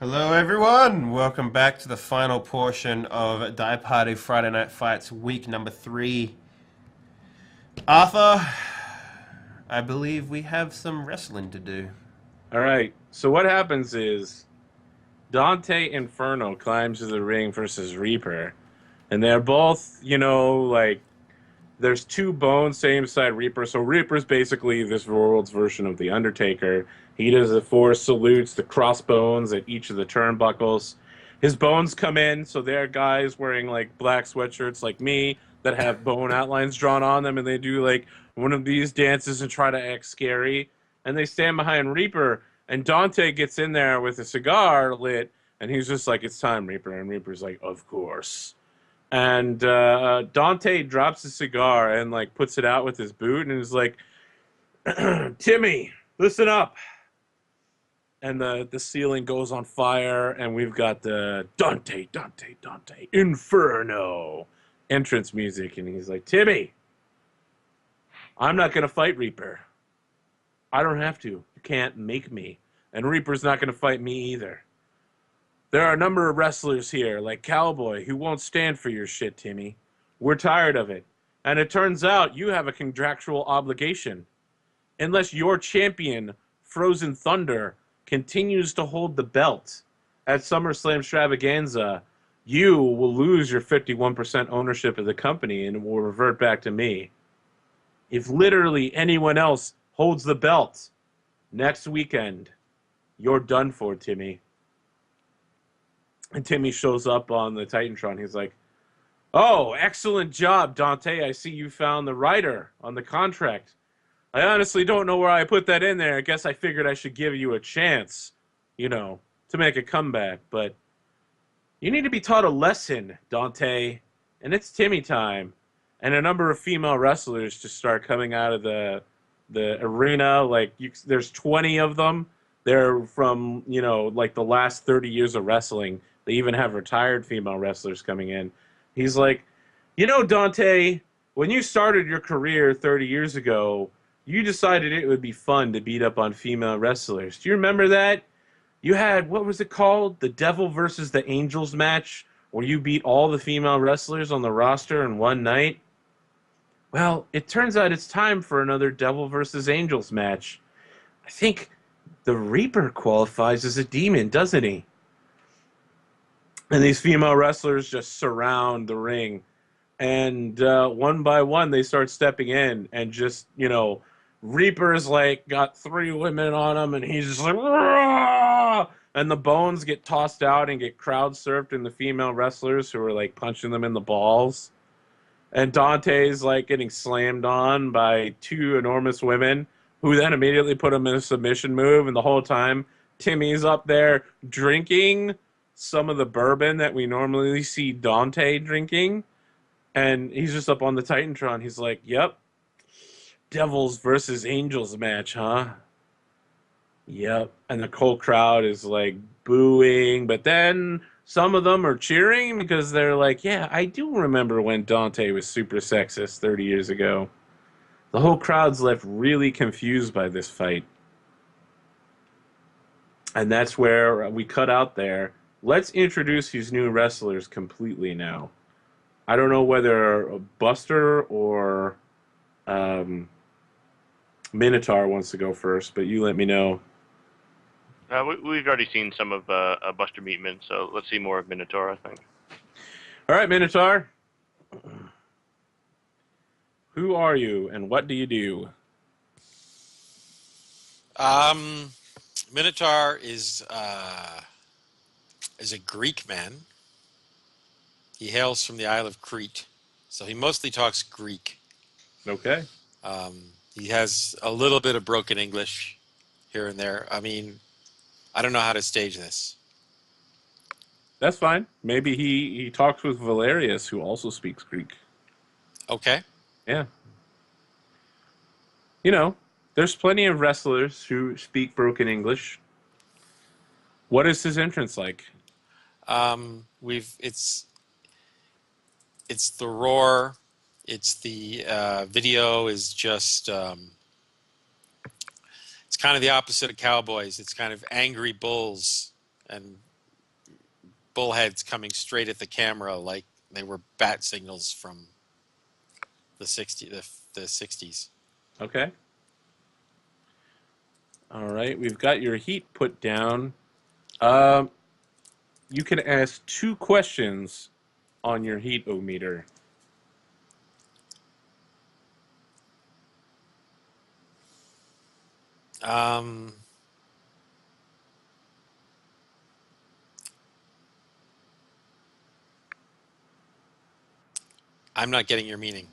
Hello, everyone. Welcome back to the final portion of Die Party Friday Night Fights, week number 3. Arthur, I believe we have some wrestling to do. All right. So what happens is Dante Inferno climbs to the ring versus Reaper, and they're both, like there's two bones same side Reaper. So Reaper's basically this world's version of the Undertaker. He does the four salutes, the crossbones at each of the turnbuckles. His bones come in, so they're guys wearing like black sweatshirts like me that have bone outlines drawn on them, and they do like one of these dances and try to act scary. And they stand behind Reaper, and Dante gets in there with a cigar lit, and he's just like, "It's time, Reaper." And Reaper's like, "Of course." And Dante drops the cigar and like puts it out with his boot and is like, "Timmy, listen up." And the ceiling goes on fire, and we've got the Dante Inferno entrance music, and he's like, "Timmy, I'm not gonna fight Reaper. I don't have to. You can't make me. And Reaper's not gonna fight me either. There are a number of wrestlers here, like Cowboy, who won't stand for your shit, Timmy. We're tired of it. And it turns out you have a contractual obligation. Unless your champion, Frozen Thunder, continues to hold the belt at SummerSlam Extravaganza, you will lose your 51% ownership of the company and it will revert back to me. If literally anyone else holds the belt next weekend, you're done for, Timmy." And Timmy shows up on the Titantron. He's like, "Oh, excellent job, Dante. I see you found the writer on the contract. I honestly don't know where I put that in there. I guess I figured I should give you a chance, to make a comeback. But you need to be taught a lesson, Dante. And it's Timmy time." And a number of female wrestlers just start coming out of the arena. There's 20 of them. They're from, like the last 30 years of wrestling. They even have retired female wrestlers coming in. He's like, Dante, when you started your career 30 years ago, you decided it would be fun to beat up on female wrestlers. Do you remember that? You had, what was it called? The Devil versus the Angels match, where you beat all the female wrestlers on the roster in one night? Well, it turns out it's time for another Devil versus Angels match. I think the Reaper qualifies as a demon, doesn't he? And these female wrestlers just surround the ring. And one by one, they start stepping in. And just, Reaper's like got 3 women on him. And he's just like, "Rah!" And the bones get tossed out and get crowd surfed in the female wrestlers who are like punching them in the balls. And Dante's like getting slammed on by 2 enormous women who then immediately put him in a submission move. And the whole time, Timmy's up there drinking some of the bourbon that we normally see Dante drinking. And he's just up on the Titantron. He's like, "Yep, Devils versus Angels match, huh? Yep." And the whole crowd is like booing. But then some of them are cheering because they're like, "Yeah, I do remember when Dante was super sexist 30 years ago." The whole crowd's left really confused by this fight. And that's where we cut out there. Let's introduce these new wrestlers completely now. I don't know whether Buster or Minotaur wants to go first, but you let me know. We've already seen some of Buster Meatman, so let's see more of Minotaur, I think. All right, Minotaur. Who are you and what do you do? Minotaur is a Greek man. He hails from the Isle of Crete, so he mostly talks Greek. Okay. He has a little bit of broken English here and there. I mean, I don't know how to stage this. That's fine. Maybe he talks with Valerius, who also speaks Greek. Okay. Yeah. There's plenty of wrestlers who speak broken English. What is his entrance like? It's the roar. It's the video is just it's kind of the opposite of cowboys. It's kind of angry bulls and bullheads coming straight at the camera like they were bat signals from the 60s. Okay. All right, we've got your heat put down. You can ask 2 questions on your heat-o-meter. I'm not getting your meaning.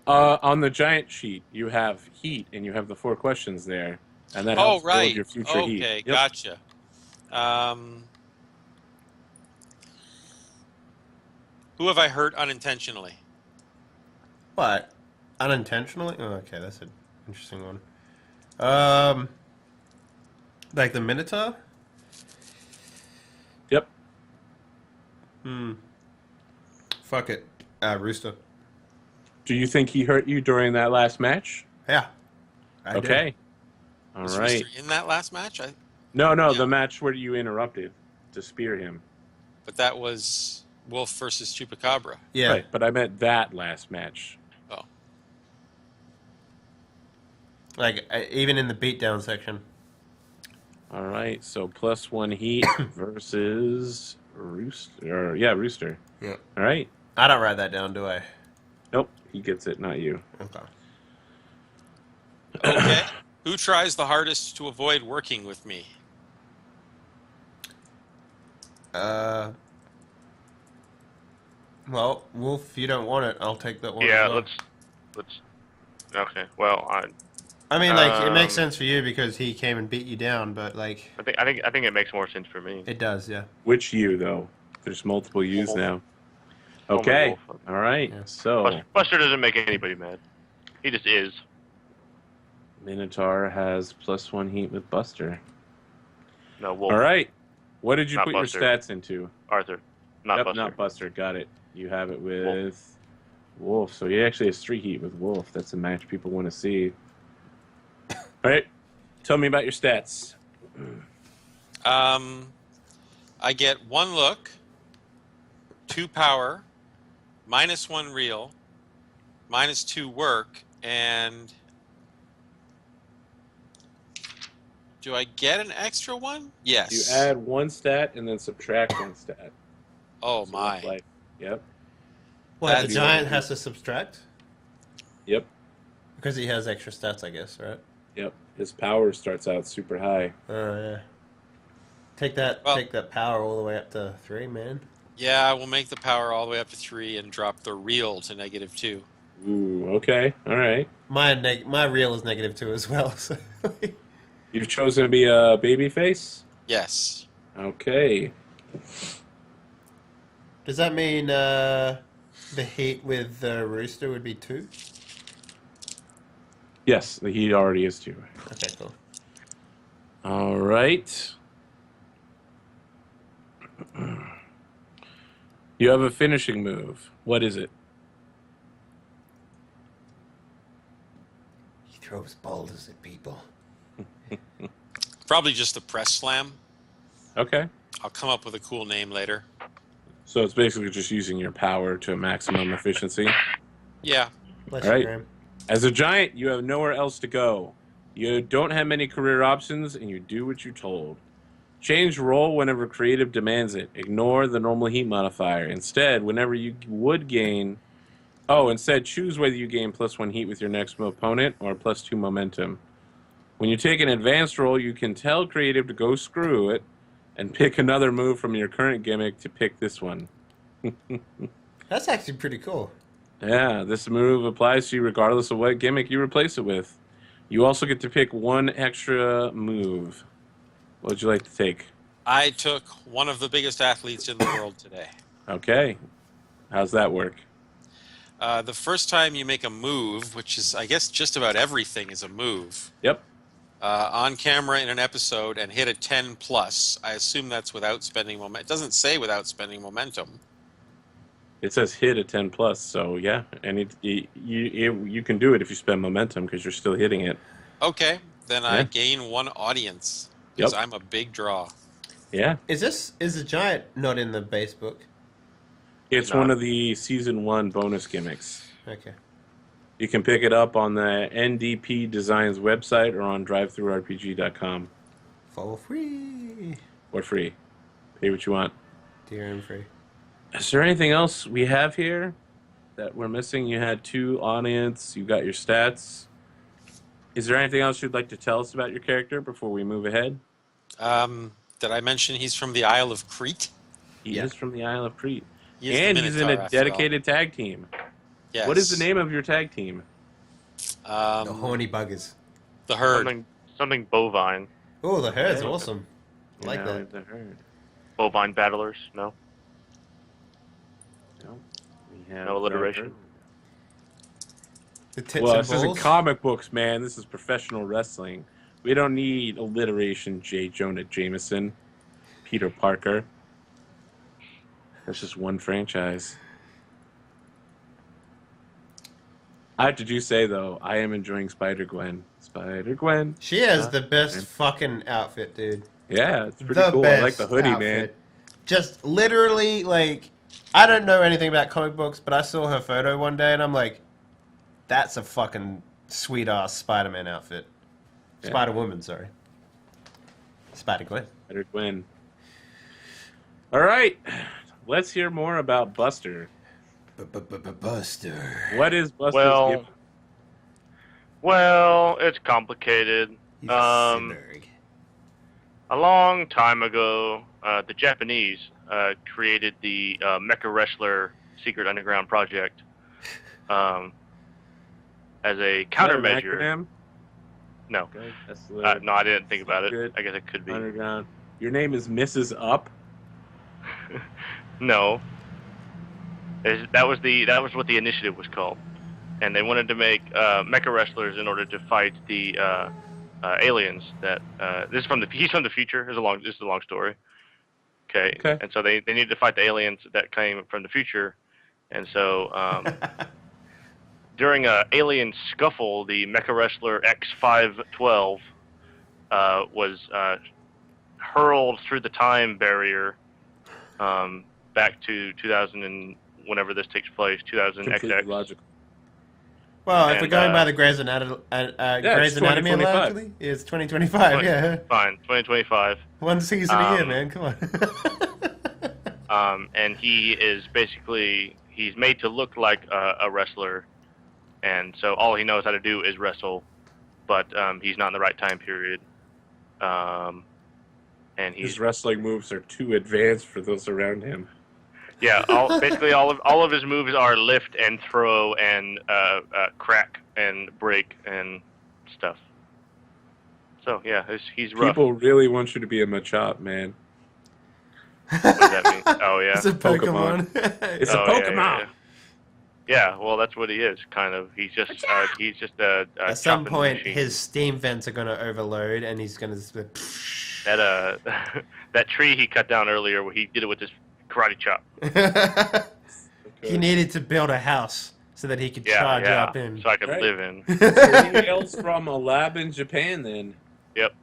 On the giant sheet, you have heat, and you have the 4 questions there, and that helps build your future heat. Okay, Yep. gotcha. Who have I hurt unintentionally? What? Unintentionally? Oh, okay, that's an interesting one. Like the Minotaur? Yep. Fuck it. Rooster. Do you think he hurt you during that last match? Yeah. I did. Okay. All Was right. Rooster in that last match? No, Yeah. the match where you interrupted to spear him. But that was Wolf versus Chupacabra. Yeah. Right, but I meant that last match. Oh. Like, even in the beatdown section. All right, so +1 heat versus Rooster. Yeah, Rooster. Yeah. All right. I don't write that down, do I? Nope, he gets it, not you. Okay. Okay. Who tries the hardest to avoid working with me? Well, Wolf, if you don't want it, I'll take that one. Yeah, as well. let's. Okay. Well, I mean, like, it makes sense for you because he came and beat you down, but like, I think it makes more sense for me. it does, yeah. Which you, though? There's multiple yous Wolf. now. Oh, my Okay, Wolf. all right, Yeah. so Buster doesn't make anybody mad. He just is. Minotaur has +1 heat with Buster. No, Wolf. All right, what did you Not put Buster. your stats into? Arthur. Not Yep, Buster. not Buster, got it. You have it with Wolf, so he actually has 3 heat with Wolf. That's a match people want to see. All right, tell me about your stats. I get 1 look, 2 power, -1 real, -2 work, and do I get an extra one? Yes. You add 1 stat and then subtract 1 stat. Oh So my. that's like, yep, What, That'd the be giant wonderful. has to subtract? yep, Because he has extra stats, I guess, right? yep. His power starts out super high. Oh, yeah. Take that power all the way up to 3, man. Yeah, we'll make the power all the way up to 3 and drop the real to -2. Ooh, okay, all right. My real is -2 as well, so... You've chosen to be a baby face? Yes. Okay. Does that mean the heat with the Rooster would be 2? Yes, the heat already is 2. Okay, cool. All right. You have a finishing move. What is it? He throws boulders at people. Probably just the press slam. Okay. I'll come up with a cool name later. So it's basically just using your power to maximum efficiency. Yeah. Bless All right. you, Graham. As a giant, you have nowhere else to go. You don't have many career options, and you do what you're told. Change role whenever creative demands it. Ignore the normal heat modifier. Instead, whenever you would gain... Oh, instead, choose whether you gain +1 heat with your next opponent or +2 momentum. When you take an advanced role, you can tell creative to go screw it and pick another move from your current gimmick to pick this one. That's actually pretty cool. Yeah, this move applies to you regardless of what gimmick you replace it with. You also get to pick 1 extra move. What would you like to take? I took one of the biggest athletes in the world today. Okay. How's that work? The first time you make a move, which is, I guess, just about everything is a move, Yep. on camera in an episode and hit a 10 plus, I assume that's without spending momentum. It doesn't say without spending momentum. It says hit a 10 plus, so yeah. And you can do it if you spend momentum because you're still hitting it. Okay, then I Yeah. gain 1 audience because Yep. I'm a big draw. Yeah. Is the giant not in the base book? It's No. one of the season 1 bonus gimmicks. Okay. You can pick it up on the NDP Designs website or on drivethrurpg.com For free. for free. Pay what you want. Dear and free. Is there anything else we have here that we're missing? You had 2 audience. You got your stats. Is there anything else you'd like to tell us about your character before we move ahead? Did I mention he's from the Isle of Crete? He Yeah. is from the Isle of Crete. He is the And he's in Minotaur, a after all. dedicated tag team. Yes. What is the name of your tag team? The horny buggers. The Herd. Something bovine. Oh, the herd's Yeah. awesome. I like Yeah, that. The Herd. Bovine battlers. No. No, we have No alliteration. The tits Well, and this isn't balls. comic books, man. This is professional wrestling. We don't need alliteration, J. Jonah Jameson, Peter Parker. That's just one franchise. I have to say, though, I am enjoying Spider-Gwen. Spider-Gwen. She has the best man. fucking outfit, dude. Yeah, it's pretty The cool. I like best the hoodie, man. outfit. Just literally, like, I don't know anything about comic books, but I saw her photo one day and I'm like, that's a fucking sweet ass Spider-Man outfit. Yeah. Spider-Woman, sorry. Spider-Gwen. Spider-Gwen. All right, let's hear more about Buster. Buster. What is Buster's Well, gimmick? well, it's complicated. He's a cyborg. A long time ago, the Japanese created the Mecha Wrestler Secret Underground Project as a Is that an countermeasure. acronym? No, Okay, that's no, I didn't think about it. Good. I guess it could be. Underground. Your name is Mrs. Up. No, that was what the initiative was called, and they wanted to make mecha wrestlers in order to fight the aliens. That he's from the future. This is a long story. Okay. Okay. And so they needed to fight the aliens that came from the future, and so during a alien scuffle, the mecha wrestler X512 was hurled through the time barrier back to 2000 and whenever this takes place, 2000 Completely XX. logical. Well, if And, we're going by the Grey's it's Anatomy 2025. allegedly, it's 2025, yeah. Fine, 2025. One season a year, man, come on. And he is basically, he's made to look like a wrestler, and so all he knows how to do is wrestle, but he's not in the right time period. And he's His wrestling moves are too advanced for those around him. yeah, basically all of his moves are lift and throw and crack and break and stuff. So yeah, he's rough. People really want you to be a Machop, man. What does that mean? Oh yeah. It's a Pokemon. It's a Oh, yeah, Pokemon. yeah, yeah. Yeah, well, that's what he is, kind of. He's just a At some chopping point, machine. his steam vents are going to overload, and he's going to... that that tree he cut down earlier, where he did it with his karate chop. He needed to build a house so that he could charge up in. so I could Right. live in. Anything else from a lab in Japan, then? Yep,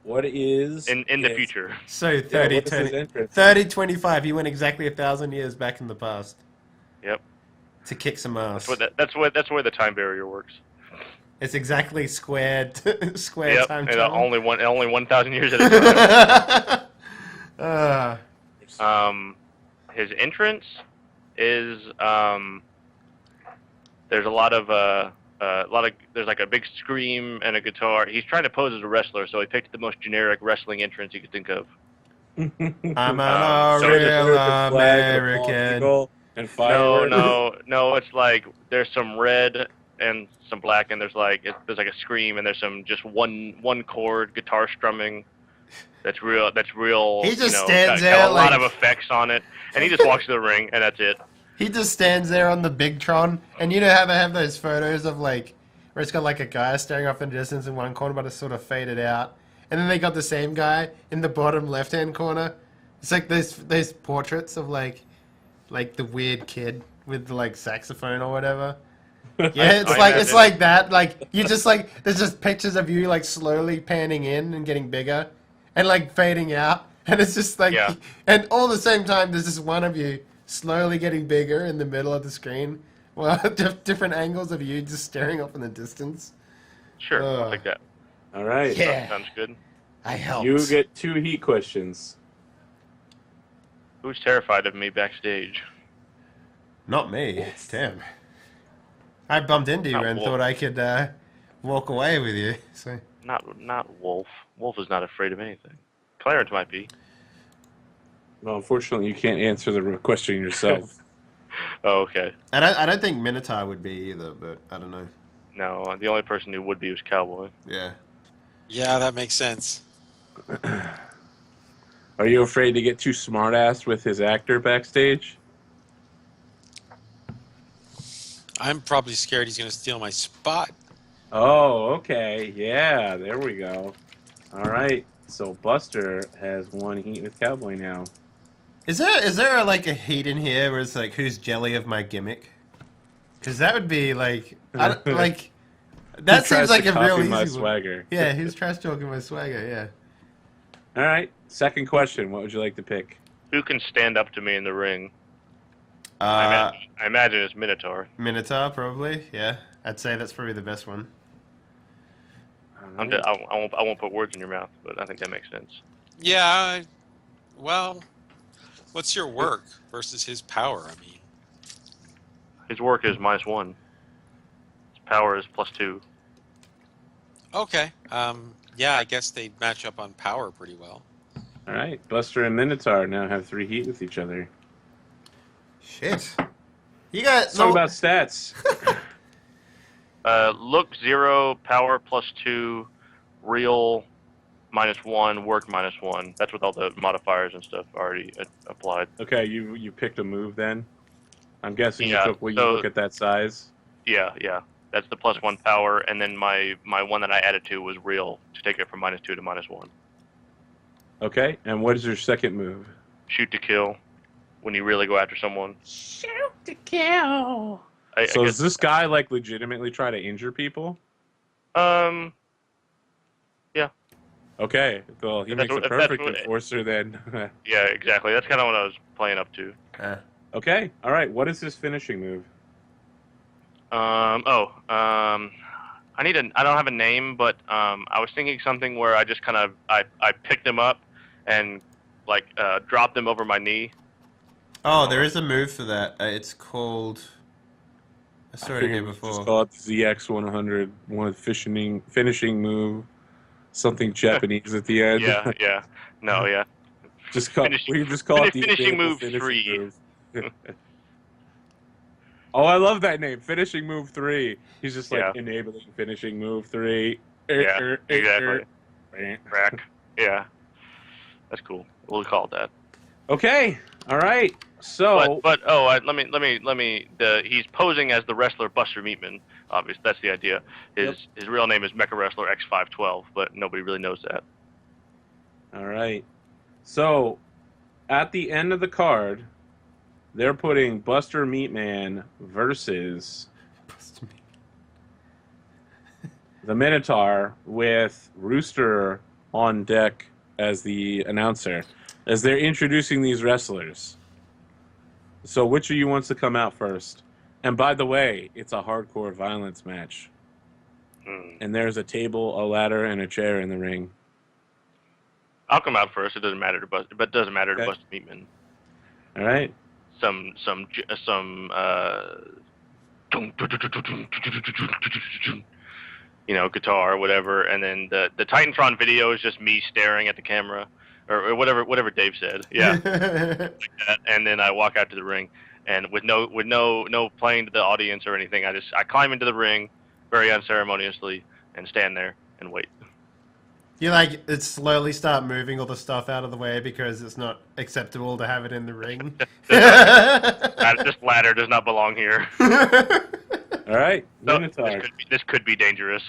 What is... in the his- future. So Yeah, 30, what is his 20, entrance? 30, 25. He went exactly 1,000 years back in the past Yep, to kick some ass. that's where the time barrier works. It's exactly squared Yep, time and travel. only 1,000 years at a time. His entrance is there's a lot of there's like a big scream and a guitar. He's trying to pose as a wrestler, so he picked the most generic wrestling entrance he could think of. I'm an so real the flag, the American. ball, and fireworks. No. It's like there's some red and some black, and there's like a scream, and there's some just one chord guitar strumming. That's real. He just got stands a there lot like- of effects on it, and he just walks to the ring, and that's it. He just stands there on the Big Tron, and you know how they have those photos of like, where it's got like a guy staring off in the distance in one corner, but it's sort of faded out. And then they got the same guy in the bottom left-hand corner. It's like those portraits of like the weird kid with the like saxophone or whatever. Yeah, it's I like imagine. it's like that. Like you just like there's just pictures of you like slowly panning in and getting bigger, and like fading out, And it's just like, Yeah. and all at the same time, there's this one of you slowly getting bigger in the middle of the screen, while different angles of you just staring off in the distance. Sure, I'll take that. All right. Yeah. Sounds good. I helped. You get 2 heat questions. Who's terrified of me backstage? Not me. Damn. I bumped into you Not and Wolf. thought I could walk away with you. So Not Wolf. Wolf is not afraid of anything. Clarence might be. Well, unfortunately, you can't answer the question yourself. Oh, okay. I don't think Minotaur would be either, but I don't know. No, the only person who would be was Cowboy. Yeah. Yeah, that makes sense. Are you afraid to get too smart-assed with his actor backstage? I'm probably scared he's going to steal my spot. Oh, okay. Yeah, there we go. All right. So Buster has 1 heat with Cowboy now. Is there like a heat in here where it's like, who's jelly of my gimmick? Because that would be like, that Who tries seems like to a copy real my easy one. swagger. Yeah, who's trash talking my swagger? Yeah. All right. Second question. What would you like to pick? Who can stand up to me in the ring? Uh, I imagine it's Minotaur. Minotaur probably. Yeah, I'd say that's probably the best one. All right. I won't put words in your mouth, but I think that makes sense. Yeah, well, what's your work versus his power? I mean, His work is -1. His power is +2. okay. Yeah, I guess they match up on power pretty well. All right. Buster and Minotaur now have 3 heat with each other. Shit. You got Let's talk about stats. Look 0, power +2, real -1, work -1. That's with all the modifiers and stuff already applied. Okay, you picked a move then? I'm guessing Yeah, you took what you so- look at that size. Yeah. That's the +1 power, and then my one that I added to was real to take it from -2 to -1. Okay, and what is your second move? Shoot to kill, when you really go after someone. Shoot to kill. I So guess, does this guy like legitimately try to injure people? Yeah. Okay, well he If makes a that's perfect what- enforcer then. Yeah, exactly. That's kind of what I was playing up to. Okay, all right. What is his finishing move? I don't have a name, but I was thinking something where I just kind of I picked him up and like dropped him over my knee. Oh, there is a move for that. It's called. I saw it in here Just before. call it the ZX100 one finishing move. Something Japanese at the end. Yeah. No, yeah. Just call. Finish- We just call it the finishing enable move finishing 3. move. Oh, I love that name, finishing move 3. He's just like Yeah. enabling finishing move 3. Yeah, exactly. Rack. Yeah. That's cool. We'll call it that. Okay, all right. So Let me. He's posing as the wrestler Buster Meatman. Obviously, that's the idea. His real name is Mecha Wrestler X512, but nobody really knows that. all right. So at the end of the card, they're putting Buster Meatman versus the Minotaur with Rooster on deck as the announcer, as they're introducing these wrestlers. So which of you wants to come out first? And by the way, it's a hardcore violence match. And there's a table, a ladder, and a chair in the ring. I'll come out first. It doesn't matter to Buster, but it doesn't matter to Okay. Buster Meatman. All right. Guitar or whatever, and then the Titantron video is just me staring at the camera, or whatever Dave said. Yeah, like that. And then I walk out to the ring, and with no playing to the audience or anything, I climb into the ring, very unceremoniously, and stand there and wait. You like it slowly start moving all the stuff out of the way because it's not acceptable to have it in the ring. This ladder does not belong here. All right. No, Minotaur. this could be dangerous.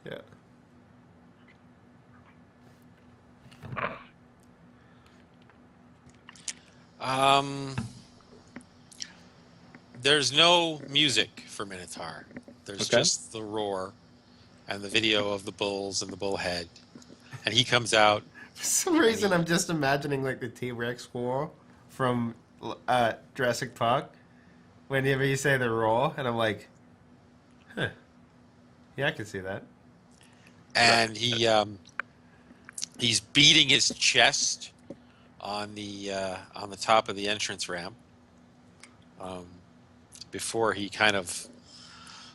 Yeah. There's no music for Minotaur. There's Okay. just the roar and the video of the bulls and the bull head. And he comes out For some reason, I'm just imagining like the T-Rex war from Jurassic Park. Whenever you say the roar, and I'm like, huh, yeah, I can see that. And he's beating his chest on the top of the entrance ramp before he kind of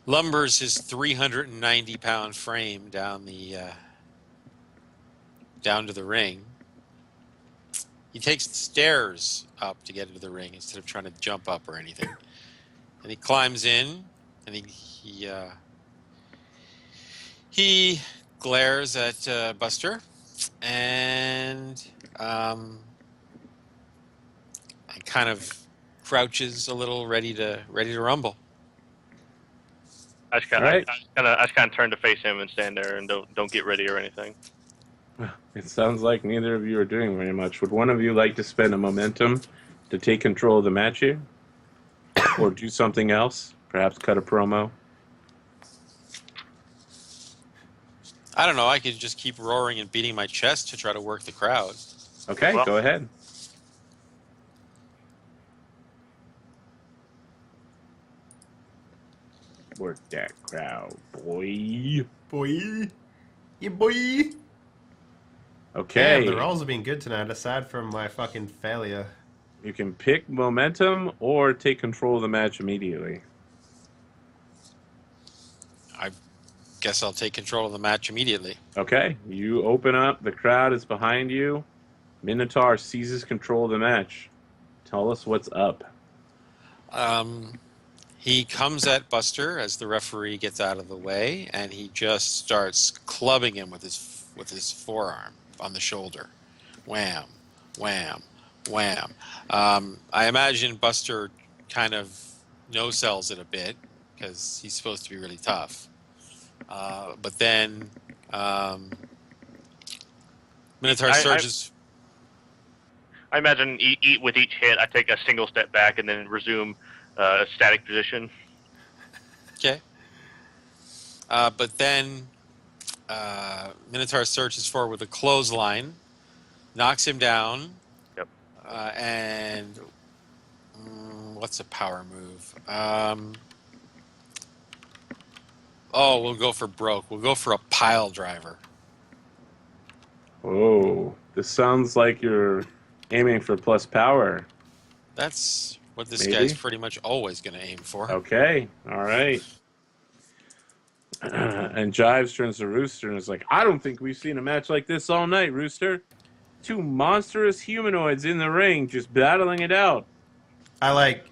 lumbers his 390-pound frame down to the ring. He takes the stairs up to get into the ring instead of trying to jump up or anything. And he climbs in, and he glares at Buster, and kind of crouches a little, ready to rumble. I just kind of turn to face him and stand there and don't get ready or anything. It sounds like neither of you are doing very much. Would one of you like to spend a momentum to take control of the match here? Or do something else? Perhaps cut a promo? I don't know. I could just keep roaring and beating my chest to try to work the crowd. Okay, Well, go ahead. Work that crowd, boy. Boy. Yeah, boy. Okay. Damn, the rolls have been good tonight, aside from my fucking failure. You can pick momentum or take control of the match immediately. I guess I'll take control of the match immediately. Okay. You open up. The crowd is behind you. Minotaur seizes control of the match. Tell us what's up. He comes at Buster as the referee gets out of the way, and he just starts clubbing him with his forearm on the shoulder. Wham, wham, wham. I imagine Buster kind of no-sells it a bit because he's supposed to be really tough. But then Minotaur surges. I imagine with each hit, I take a single step back and then resume a static position. Okay. But then Minotaur surges forward with a clothesline, knocks him down. Yep. And what's a power move? We'll go for broke. We'll go for a pile driver. Oh, this sounds like you're aiming for plus power. That's what this Maybe? guy's pretty much always going to aim for. Okay, all right. And Jives turns to Rooster and is like, I don't think we've seen a match like this all night, Rooster. Two monstrous humanoids in the ring just battling it out. I like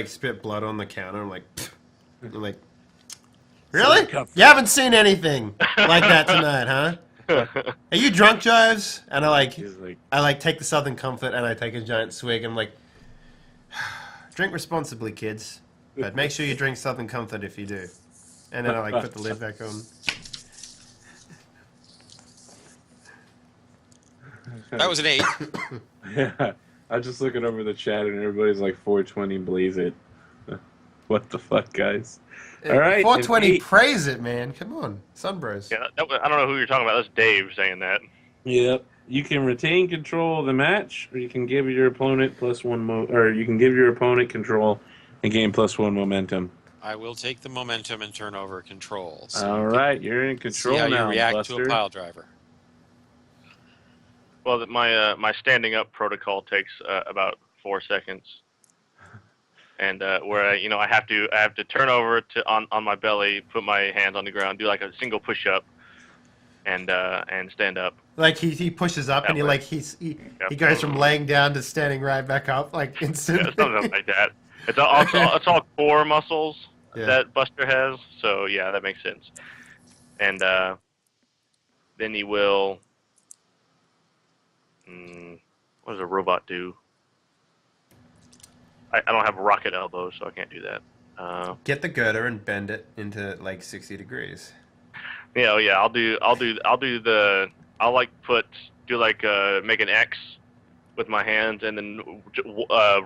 spit blood on the counter. I'm like, really? You haven't seen anything like that tonight, huh? Are you drunk, Jives? And I like take the Southern Comfort and I take a giant swig. I'm like, drink responsibly, kids, but make sure you drink Southern Comfort if you do. And then I like put the lid back on. That was an 8. Yeah, I'm just looking over the chat and everybody's like 420 blaze it. What the fuck, guys? All right, 420 praise it, man. Come on, Sunbros. Yeah, I don't know who you're talking about. That's Dave saying that. Yep. You can retain control of the match, or you can give your opponent you can give your opponent control and gain +1 momentum. I will take the momentum and turn over control. So All right, you're in control see how now, you react Buster. to a pile driver. Well, my standing up protocol takes about 4 seconds, and where I have to turn over on my belly, put my hands on the ground, do like a single push up, and stand up. Like he pushes up and he goes from laying down to standing right back up like instantly. Yeah, something like that. It's all core muscles that Buster has, so yeah, that makes sense. And then he will. What does a robot do? I don't have rocket elbows, so I can't do that. Get the girder and bend it into like 60 degrees. Yeah, I'll make an X with my hands and then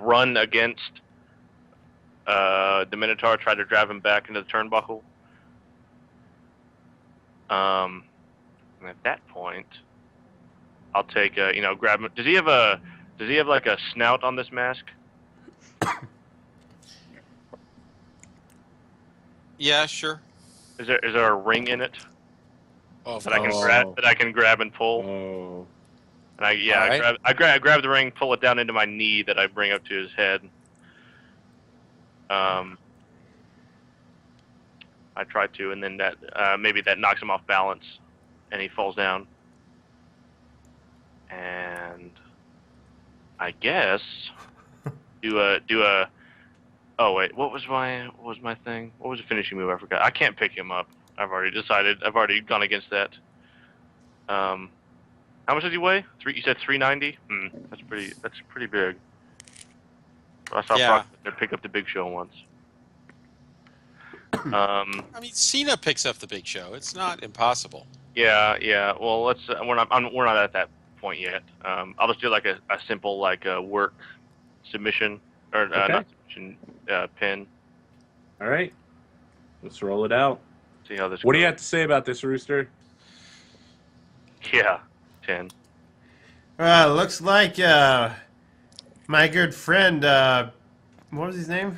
run against the Minotaur, try to drive him back into the turnbuckle. And at that point, I'll take grab him. Does he have like a snout on this mask? Yeah, sure. Is there a ring in it Oh, that I can grab and pull? Oh. And Alright. I grab the ring, pull it down into my knee that I bring up to his head. I try to, and then that maybe that knocks him off balance, and he falls down. And I guess do a. Oh wait, what was my thing? What was the finishing move? I forgot. I can't pick him up. I've already decided. I've already gone against that. How much does he weigh? You said 390. That's pretty big. I saw Brock pick up the Big Show once. I mean, Cena picks up the Big Show. It's not impossible. Yeah. Well, we're not at that point yet. I'll just do like a simple work submission or not submission pin. All right. Let's roll it out. See how this. What do goes. you have to say about this, Rooster? Yeah, 10. Looks like my good friend, what was his name?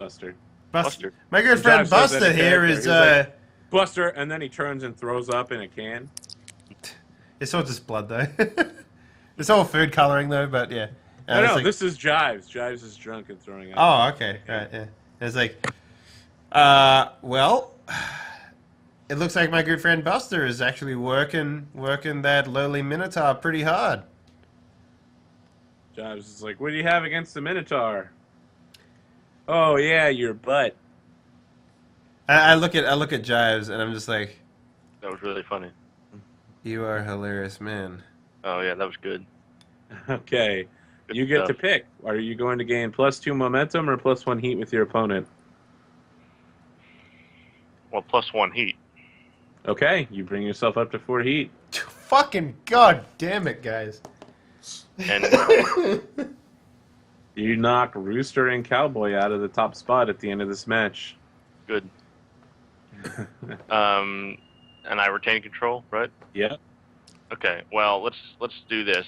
Buster. Buster. My good friend Josh says that Buster in here character. is He's like, Buster, and then he turns and throws up in a can. it's all just blood though. It's all food coloring though, but yeah. No, it's like- this is Jives. Jives is drunk and throwing up. Oh, okay. Right, yeah. It's like, well, it looks like my good friend Buster is actually working that lowly Minotaur pretty hard. Jives is like, what do you have against the Minotaur? Oh yeah, your butt. I look at Jives and I'm just like, That was really funny. you are a hilarious man. Oh yeah, that was good. Okay. Good You get to stuff. pick. Are you going to gain +2 momentum or +1 heat with your opponent? Well, +1 heat. Okay, you bring yourself up to 4 heat. Fucking god damn it, guys. And You knock Rooster and Cowboy out of the top spot at the end of this match. good. And I retain control, right? Yeah. Okay. Well, let's do this.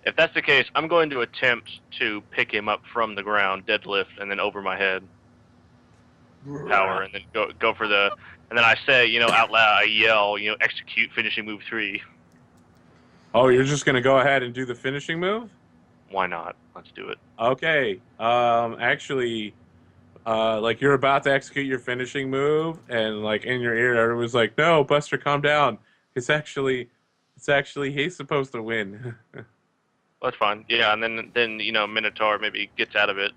If that's the case, I'm going to attempt to pick him up from the ground, deadlift, and then over my head, power, and then go for the. And then I say, out loud, I yell, execute finishing move 3. Oh, you're just going to go ahead and do the finishing move? Why not? Let's do it. Okay. Actually, you're about to execute your finishing move, and in your ear, everyone's like, "No, Buster, calm down. It's actually he's supposed to win." That's fine. Yeah, and then Minotaur maybe gets out of it.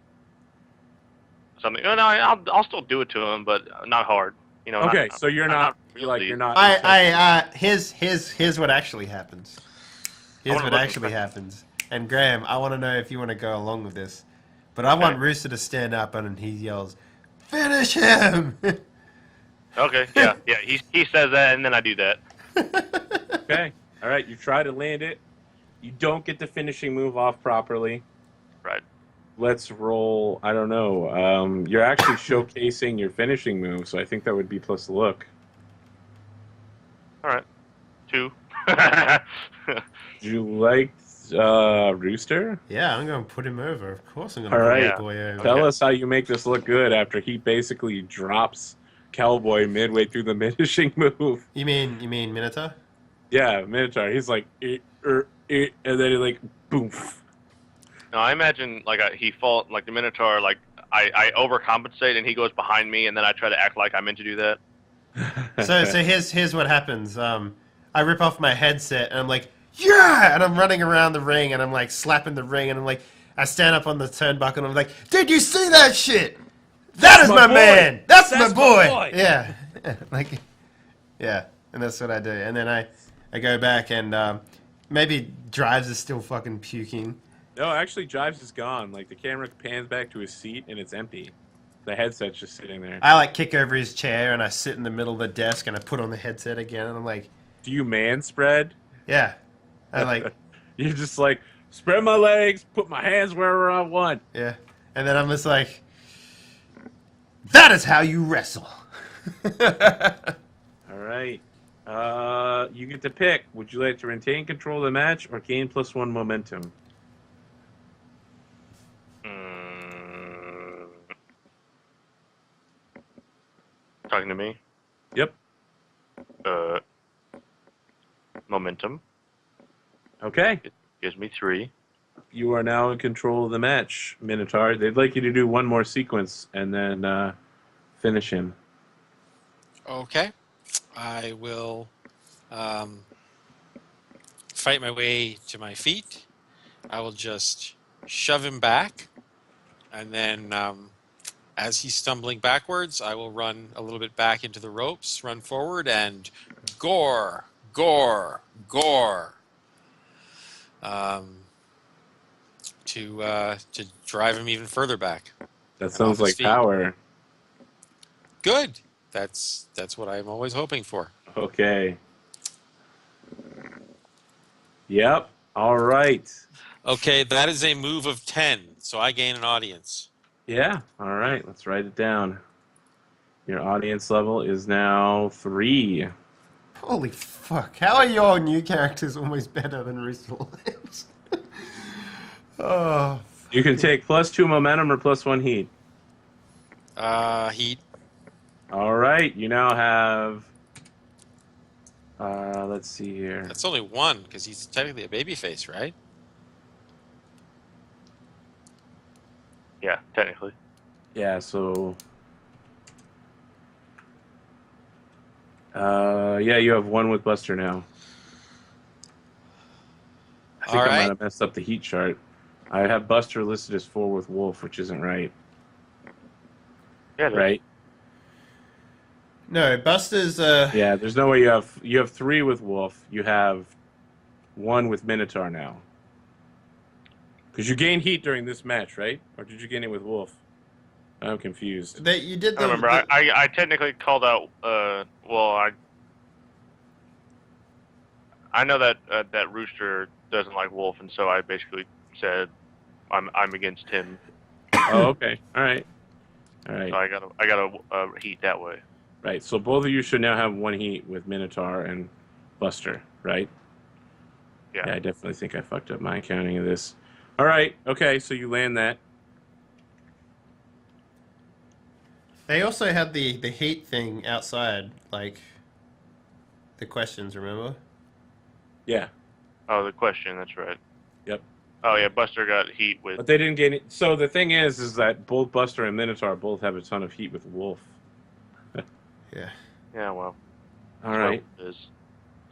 Something. No, I'll still do it to him, but not hard. Okay, so you're not really. you're not. Here's what actually happens. Here's wanna what look actually at- happens. And Graham, I want to know if you want to go along with this. But I want Rooster to stand up and he yells, "Finish him!" Okay. Yeah. He says that, and then I do that. Okay. All right. You try to land it. You don't get the finishing move off properly. Right. Let's roll. I don't know. You're actually showcasing your finishing move, so I think that would be plus look. All right. 2. Would you like Rooster? Yeah, I'm going to put him over. Of course I'm going All to put right. my boy over. Tell Okay. us how you make this look good after he basically drops Cowboy midway through the finishing move. You mean Minotaur? Yeah, Minotaur. He's like, and then he boom. No, I imagine he fall the Minotaur. I overcompensate, and he goes behind me, and then I try to act like I meant to do that. So here's what happens. I rip off my headset and I'm like, yeah! And I'm running around the ring and I'm slapping the ring and I'm I stand up on the turnbuckle and I'm like, did you see that shit? That is my my boy. man! That's my That's my boy! boy! Yeah. Yeah. And that's what I do. And then I go back and maybe Drives is still fucking puking. No, actually, Jives is gone. The camera pans back to his seat, and it's empty. The headset's just sitting there. I kick over his chair and I sit in the middle of the desk and I put on the headset again and I'm like, Do you man spread? yeah. I You're just spread my legs, put my hands wherever I want. yeah. And then I'm just like, that is how you wrestle. All right. You get to pick. Would you like to retain control of the match or gain +1 momentum? Talking to me? Yep. Momentum. Okay. It gives me 3. You are now in control of the match, Minotaur. They'd like you to do one more sequence and then finish him. Okay. I will fight my way to my feet. I will just shove him back, and then as he's stumbling backwards, I will run a little bit back into the ropes, run forward, and gore, gore, gore. To drive him even further back. That and sounds off his like feet. power. Good. That's what I'm always hoping for. Okay. Yep. All right. Okay, that is a move of 10, so I gain an audience. Yeah. All right. Let's write it down. Your audience level is now 3. Holy fuck. How are your new characters almost better than Rooster Lyme's? Oh. You can take +2 momentum or +1 heat. Heat. All right. You now have. Let's see here. That's only 1, because he's technically a babyface, right? Yeah, technically. Yeah. So. Yeah, you have 1 with Buster now. I think All I might right. have messed up the heat chart. I have Buster listed as 4 with Wolf, which isn't right. Yeah, it is. Right? No, Buster's Yeah, there's no way you have 3 with Wolf. You have 1 with Minotaur now. Because you gained heat during this match, right? Or did you gain it with Wolf? I'm confused. that you did I remember. I technically called out. I know that that Rooster doesn't like Wolf, and so I basically said I'm against him. Oh, okay. All right. All right. So I got a heat that way. Right. So both of you should now have 1 heat with Minotaur and Buster, right? Yeah. Yeah, I definitely think I fucked up my counting of this. All right. Okay, so you land that. They also had the heat thing outside, like the questions, remember? Yeah. Oh, the question. That's right. Yep. Oh yeah, Buster got heat with. But they didn't gain it. So the thing is that both Buster and Minotaur both have a ton of heat with Wolf. Yeah. Yeah, well. All right. That's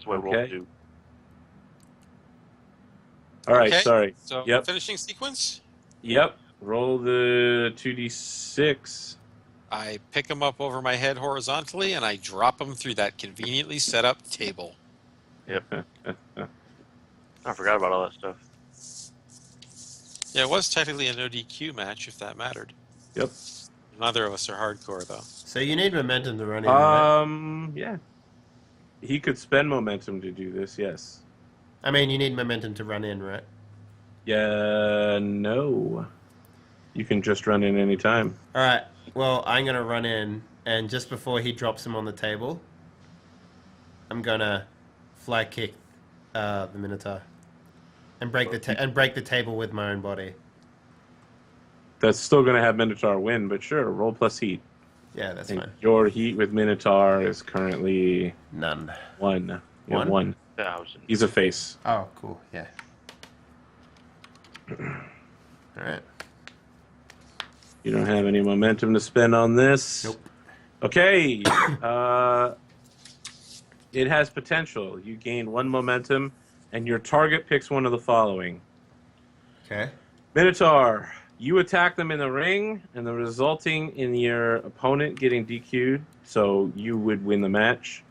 what Okay. Wolf do. All right. Okay. Sorry. So, Yep. finishing sequence. Yep. Roll the 2d6. I pick him up over my head horizontally, and I drop him through that conveniently set up table. Yep. I forgot about all that stuff. Yeah, it was technically a no DQ match, if that mattered. Yep. Neither of us are hardcore, though. So you need momentum to run in, right? Yeah. He could spend momentum to do this, yes. I mean, you need momentum to run in, right? Yeah, no. You can just run in any time. All right. Well, I'm gonna run in, and just before he drops him on the table, I'm gonna flag kick the Minotaur and break the table with my own body. That's still going to have Minotaur win, but sure, roll plus heat. Yeah, that's And fine. your heat with Minotaur is currently None. 1. You have 1? 1,000. He's a face. Oh, cool. Yeah. All right. You don't have any momentum to spend on this. Nope. Okay. It has potential. You gain 1 momentum, and your target picks one of the following. Okay. Minotaur, you attack them in the ring, and the resulting in your opponent getting DQ'd, so you would win the match.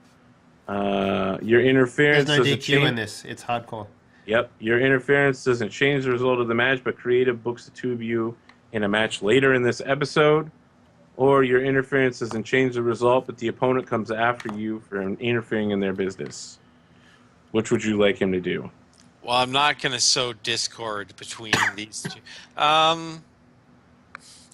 Your interference There's no doesn't DQ change. in this. It's hardcore. Yep, your interference doesn't change the result of the match, but creative books the 2 of you in a match later in this episode. Or your interference doesn't change the result, but the opponent comes after you for interfering in their business. Which would you like him to do? Well, I'm not going to sow discord between these two.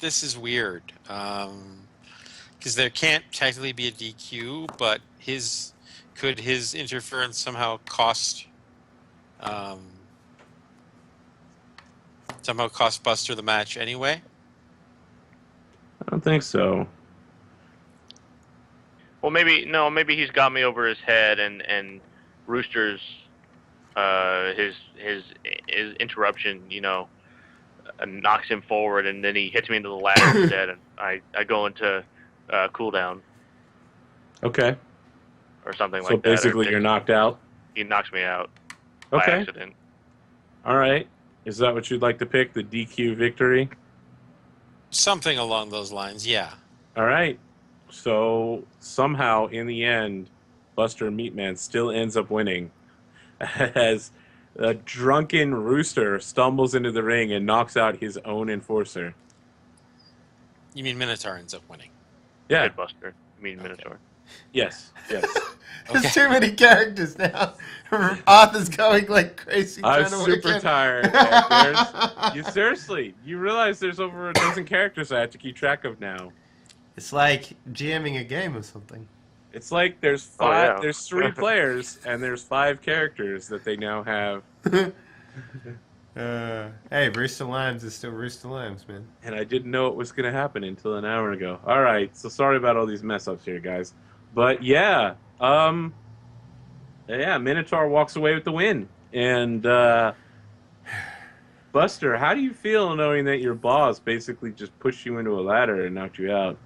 This is weird. Because there can't technically be a DQ, but his Could his interference somehow cost Buster the match anyway? I don't think so. Well, maybe he's got me over his head, and Rooster's his interruption, knocks him forward, and then he hits me into the ladder instead, and I go into cooldown Okay. or something So like that. basically, you're knocked out. He knocks me out by Okay. accident. All right. Is that what you'd like to pick? The DQ victory? Something along those lines, yeah. All right. So somehow, in the end, Buster Meatman still ends up winning, as a drunken Rooster stumbles into the ring and knocks out his own enforcer. You mean Minotaur ends up winning? Yeah. Good Buster. I mean Minotaur. Yes. Yes. There's too many characters now. Arthur's going like crazy. I'm trying to work super in. tired. Seriously, you realize there's over a dozen characters I have to keep track of now. It's like jamming a game or something. It's like there's Oh, yeah. there's 3 players and there's 5 characters that they now have. Hey, Rooster Lymes is still Rooster Lymes, man. And I didn't know it was going to happen until an hour ago. All right, so sorry about all these mess ups here, guys. But yeah, Minotaur walks away with the win. And Buster, how do you feel knowing that your boss basically just pushed you into a ladder and knocked you out?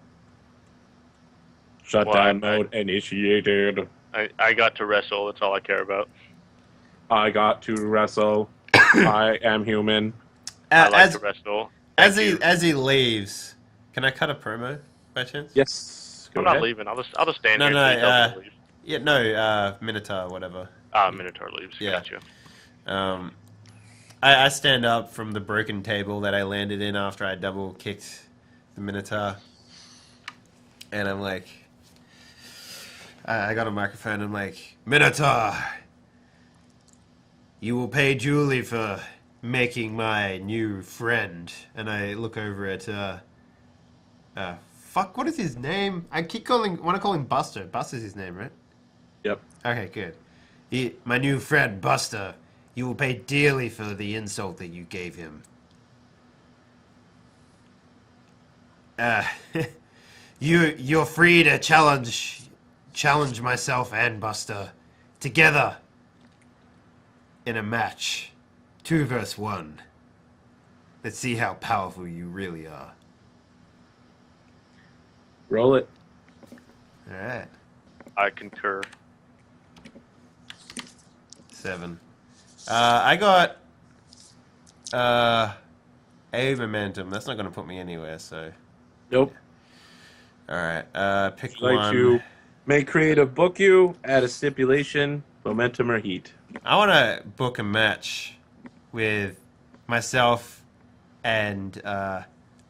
Shutdown mode initiated. I got to wrestle. That's all I care about. I got to wrestle. I am human. I like to wrestle. As he leaves, can I cut a promo by chance? Yes. Go I'm ahead. not leaving. I'll just stand No, here. no, until he tells me to leave. Yeah, no, Minotaur, whatever. Minotaur leaves. Yeah. Gotcha. I stand up from the broken table that I landed in after I double kicked the Minotaur, and I'm like, I got a microphone. I'm like, Minotaur, you will pay Julie for making my new friend. And I look over at fuck, what is his name? I want to call him Buster. Buster's his name, right? Yep. Okay, good. My new friend, Buster, you will pay dearly for the insult that you gave him. You're free to challenge myself and Buster together in a match. 2 versus 1. Let's see how powerful you really are. Roll it. Alright. I concur. 7. I got A momentum. That's not going to put me anywhere, so... Nope. Alright, pick Would you like one. to make creative book you, add a stipulation, momentum or heat? I want to book a match with myself and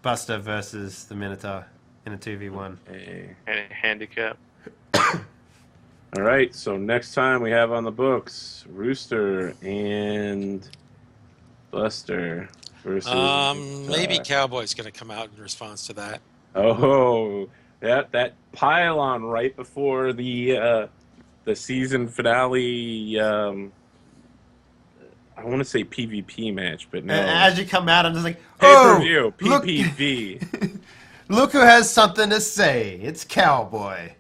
Buster versus the Minotaur in a 2v1. Hey. And a handicap. All right, so next time we have on the books Rooster and Buster versus Maybe Cowboy's going to come out in response to that. Oh, that pylon right before the season finale. I want to say PvP match, but no. And as you come out, I'm just like, Pay-per-view, look, PPV. look who has something to say. It's Cowboy.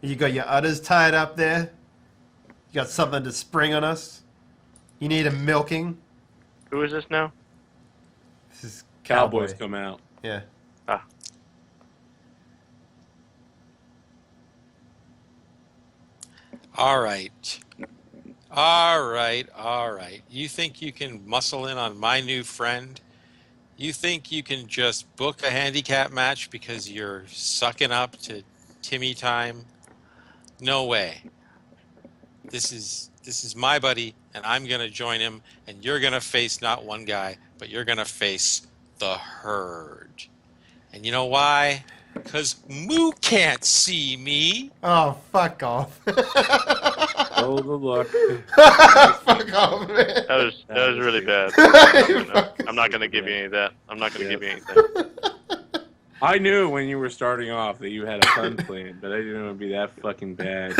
You got your udders tied up there. You got something to spring on us. You need a milking. Who is this now? This is Cowboys Cowboy. come out. Yeah. Ah. All right. All right. You think you can muscle in on my new friend? You think you can just book a handicap match because you're sucking up to Timmy time? No way. This is my buddy, and I'm going to join him, and you're going to face not one guy, but you're going to face the herd. And you know why? Because Moo can't see me. Oh, fuck off. Oh, the luck. Fuck off, man. That was really bad. You I'm not fucking going to give you any of that. I'm not going to give you anything. I knew when you were starting off that you had a fun plan, but I didn't know it would be that fucking bad.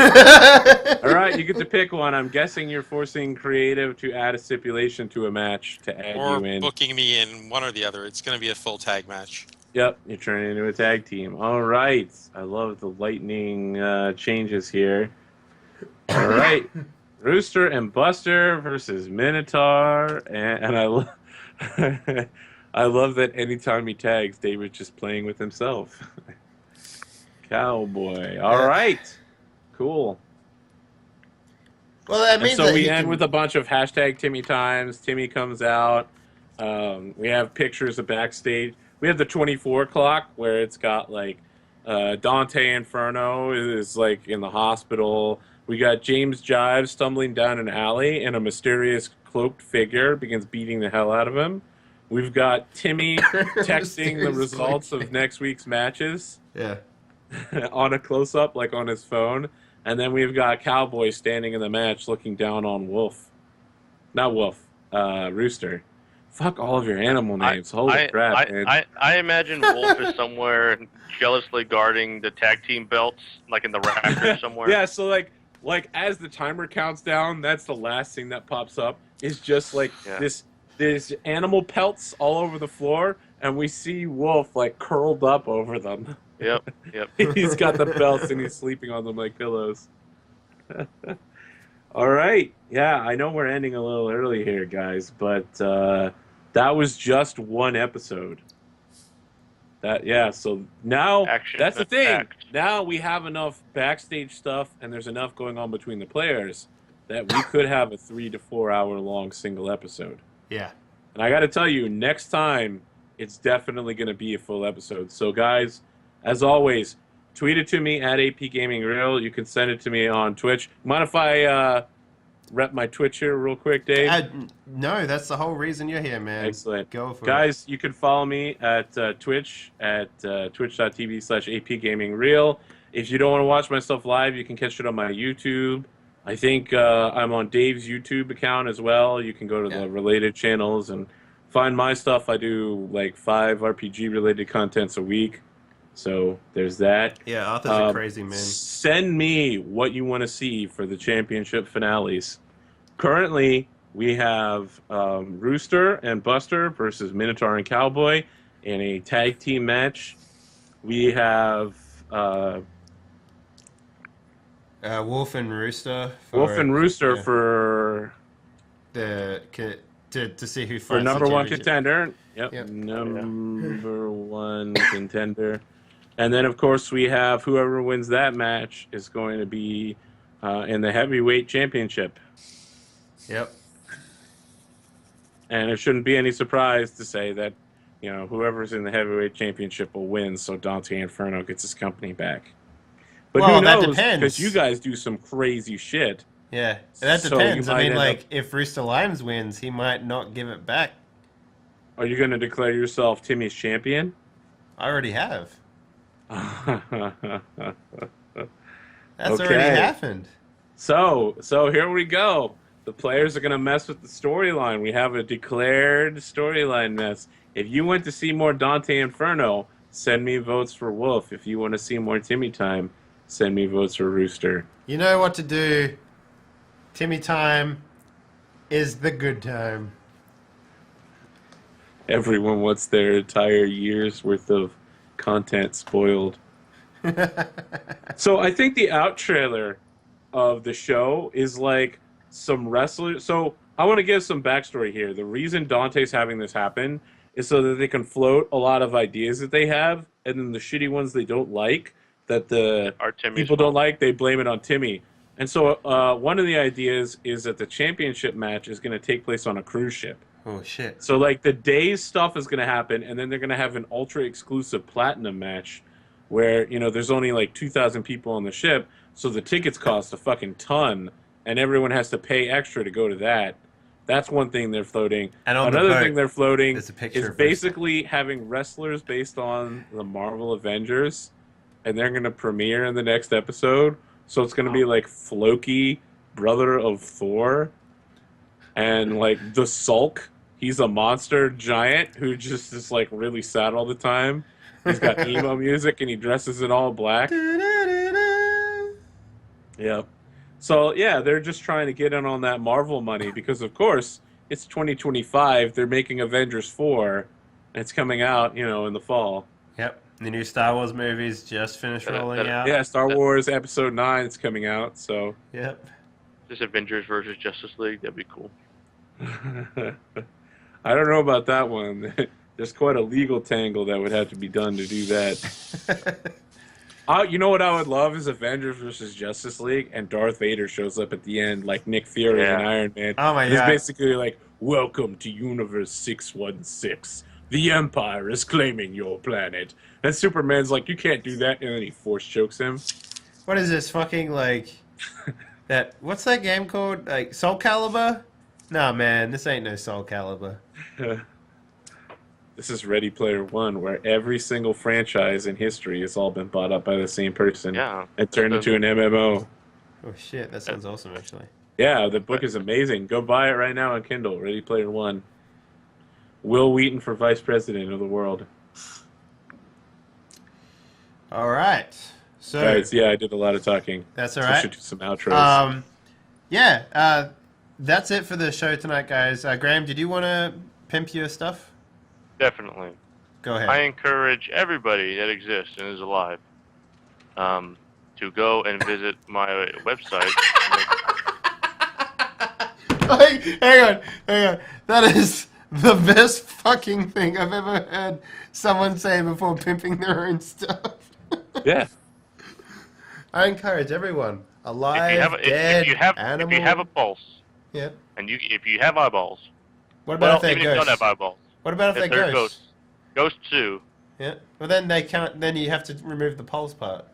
All right, you get to pick one. I'm guessing you're forcing creative to add a stipulation to a match to add Or you in. booking me in, one or the other. It's going to be a full tag match. Yep, you're turning into a tag team. All right. I love the lightning changes here. All right. Rooster and Buster versus Minotaur. And I love that anytime he tags, David's just playing with himself. Cowboy. All right. Cool. Well, that means And so that we he end can- with a bunch of hashtag Timmy times. Timmy comes out. We have pictures of backstage. We have the 24 clock where it's got like Dante Inferno is like in the hospital. We got James Jive stumbling down an alley and a mysterious cloaked figure begins beating the hell out of him. We've got Timmy texting the Mysterious results cloaked of next week's matches Yeah. on a close-up, like on his phone. And then we've got Cowboy standing in the match looking down on Wolf. Not Wolf, Rooster. Fuck all of your animal names. Holy crap, man. I imagine Wolf is somewhere jealously guarding the tag team belts, like in the rafters somewhere. Yeah, so like as the timer counts down, that's the last thing that pops up. Is just like this animal pelts all over the floor, and we see Wolf like curled up over them. Yep. He's got the belts and he's sleeping on them like pillows. All right. Yeah, I know we're ending a little early here, guys, but that was just one episode. So now Action that's the thing. packed. Now we have enough backstage stuff and there's enough going on between the players that we could have a 3 to 4 hour long single episode. Yeah. And I got to tell you, next time it's definitely going to be a full episode. So guys, as always, tweet it to me at AP Gaming Grill. You can send it to me on Twitch. Mind if I rep my Twitch here real quick, Dave? No, that's the whole reason you're here, man. Excellent. Go for it. Guys, you can follow me at Twitch at twitch.tv/APGamingReal. If you don't want to watch my stuff live, you can catch it on my YouTube. I think I'm on Dave's YouTube account as well. You can go to the related channels and find my stuff. I do like 5 RPG-related contents a week. So there's that. Yeah, Arthur's a crazy man. Send me what you want to see for the championship finales. Currently, we have Rooster and Buster versus Minotaur and Cowboy in a tag team match. We have Wolf and Rooster. For the to see who for fights number the one championship. contender. Yep. Number one contender. And then, of course, we have whoever wins that match is going to be in the heavyweight championship. Yep. And it shouldn't be any surprise to say that, you know, whoever's in the heavyweight championship will win, so Dante Inferno gets his company back. But Well, who that knows? depends. Because you guys do some crazy shit. Yeah, that So you depends. I might mean, end like, up- if Rooster Lymes wins, he might not give it back. Are you going to declare yourself Timmy's champion? I already have. That's Okay. already happened. So here we go. The players are going to mess with the storyline. We have a declared storyline mess. If you want to see more Dante Inferno, send me votes for Wolf. If you want to see more Timmy time, send me votes for Rooster. You know what to do. Timmy time is the good time. Everyone wants their entire year's worth of content spoiled. So I think the out trailer of the show is like some wrestlers. So I want to give some backstory here. The reason Dante's having this happen is so that they can float a lot of ideas that they have, and then the shitty ones they don't like, that the people don't like, they blame it on Timmy. And so one of the ideas is that the championship match is going to take place on a cruise ship. Oh, shit. So, like, the day's stuff is going to happen, and then they're going to have an ultra-exclusive platinum match where, you know, there's only, like, 2,000 people on the ship, so the tickets cost a fucking ton, and everyone has to pay extra to go to that. That's one thing they're floating. And on the Another boat, thing they're floating there's a picture is of Rooster. basically having wrestlers based on the Marvel Avengers, and they're going to premiere in the next episode. So it's going to be, like, Floki, brother of Thor, and, like, the Sulk. He's a monster giant who just is, like, really sad all the time. He's got emo music and he dresses in all black. Yeah. So yeah, they're just trying to get in on that Marvel money because of course it's 2025. They're making Avengers 4, and it's coming out, in the fall. Yep. The new Star Wars movies just finished rolling out. Yeah, Star Wars Episode 9 is coming out. So. Yep. This Avengers versus Justice League, that'd be cool. I don't know about that one. There's quite a legal tangle that would have to be done to do that. You know what I would love is Avengers versus Justice League, and Darth Vader shows up at the end like Nick Fury and Iron Man. Oh my God. It's basically like, welcome to Universe 616. The Empire is claiming your planet. And Superman's like, you can't do that, and then he force chokes him. What is this fucking what's that game called? Like Soul Calibur? Nah, man, this ain't no Soul Calibur. This is Ready Player One, where every single franchise in history has all been bought up by the same person and turned into an MMO. Oh shit, that sounds awesome, actually. Yeah, the book is amazing. Go buy it right now on Kindle. Ready Player One. Will Wheaton for Vice President of the world. All right. So, guys, yeah, I did a lot of talking. That's all right. I should do some outros. That's it for the show tonight, guys. Graham, did you want to pimp your stuff? Definitely. Go ahead. I encourage everybody that exists and is alive to go and visit my website. Hang on. That is the best fucking thing I've ever heard someone say before pimping their own stuff. Yeah. I encourage everyone, alive, if you have a pulse, yeah, and if you have eyeballs, what about if even they're if you don't ghosts? have eyeballs, What about if they're ghosts? Ghosts too. Yeah. Well, then they can't. Then you have to remove the pulse part.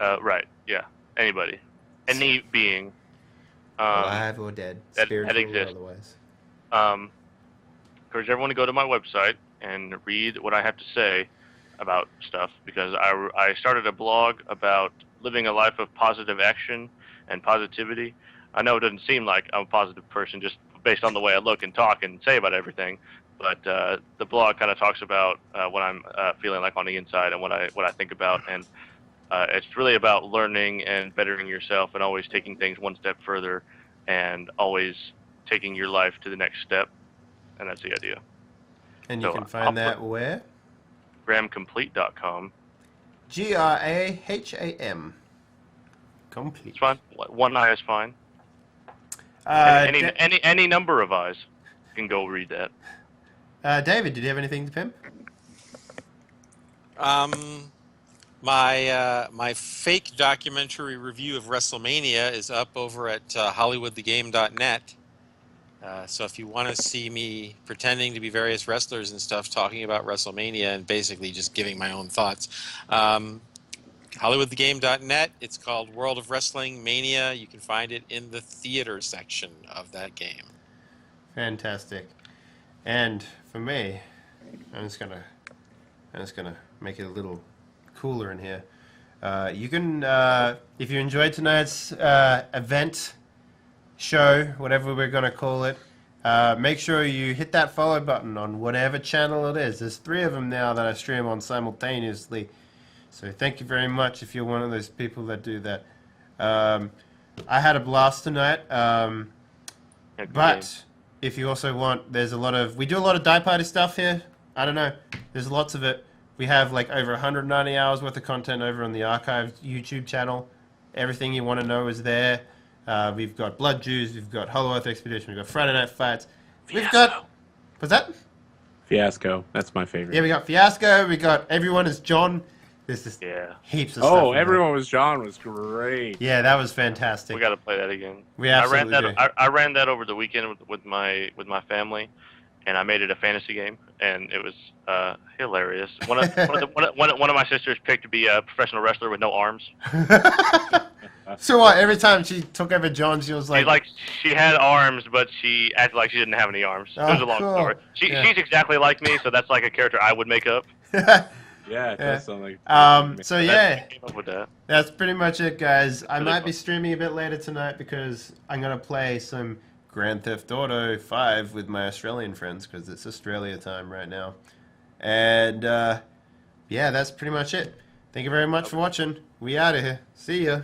Right. Yeah. Anybody, any being, Alive or dead, that spiritual or exists. otherwise. Encourage everyone to go to my website and read what I have to say about stuff, because I started a blog about living a life of positive action and positivity. I know it doesn't seem like I'm a positive person just based on the way I look and talk and say about everything, but the blog kind of talks about what I'm feeling like on the inside and what I think about, and it's really about learning and bettering yourself and always taking things one step further and always taking your life to the next step, and that's the idea. And you can find that where? GrahamComplete.com. GRAHAM. Complete. It's fine. One eye is fine. Any number of eyes. You can go read that. David, did you have anything to pimp? My fake documentary review of WrestleMania is up over at HollywoodTheGame.net. So if you want to see me pretending to be various wrestlers and stuff, talking about WrestleMania and basically just giving my own thoughts, HollywoodTheGame.net. It's called World of Wrestling Mania. You can find it in the theater section of that game. Fantastic. And for me, I'm just gonna make it a little cooler in here. You can, if you enjoyed tonight's event, show, whatever we're gonna call it, make sure you hit that follow button on whatever channel it is. There's 3 of them now that I stream on simultaneously. So thank you very much if you're one of those people that do that. I had a blast tonight. But if you also want, we do a lot of Die Party stuff here. I don't know. There's lots of it. We have like over 190 hours worth of content over on the archived YouTube channel. Everything you want to know is there. We've got Blood Jews. We've got Hollow Earth Expedition. We've got Friday Night Fights. We've got... What's that? Fiasco. That's my favorite. Yeah, we got Fiasco. We got Everyone is John. There's just heaps of stuff. Oh, Everyone was John was great. Yeah, that was fantastic. We got to play that again. We absolutely do. I ran that over the weekend with my family, and I made it a fantasy game, and it was hilarious. One of my sisters picked to be a professional wrestler with no arms. So what? Every time she took over John, she was like... She had arms, but she acted like she didn't have any arms. Oh, it was a long story. She's exactly like me, so that's like a character I would make up. Yeah, it does sound like... so yeah, came up with that. That's pretty much it, guys. I might fun. be streaming a bit later tonight because I'm going to play some Grand Theft Auto 5 with my Australian friends because it's Australia time right now. And yeah, that's pretty much it. Thank you very much for watching. We out of here. See ya.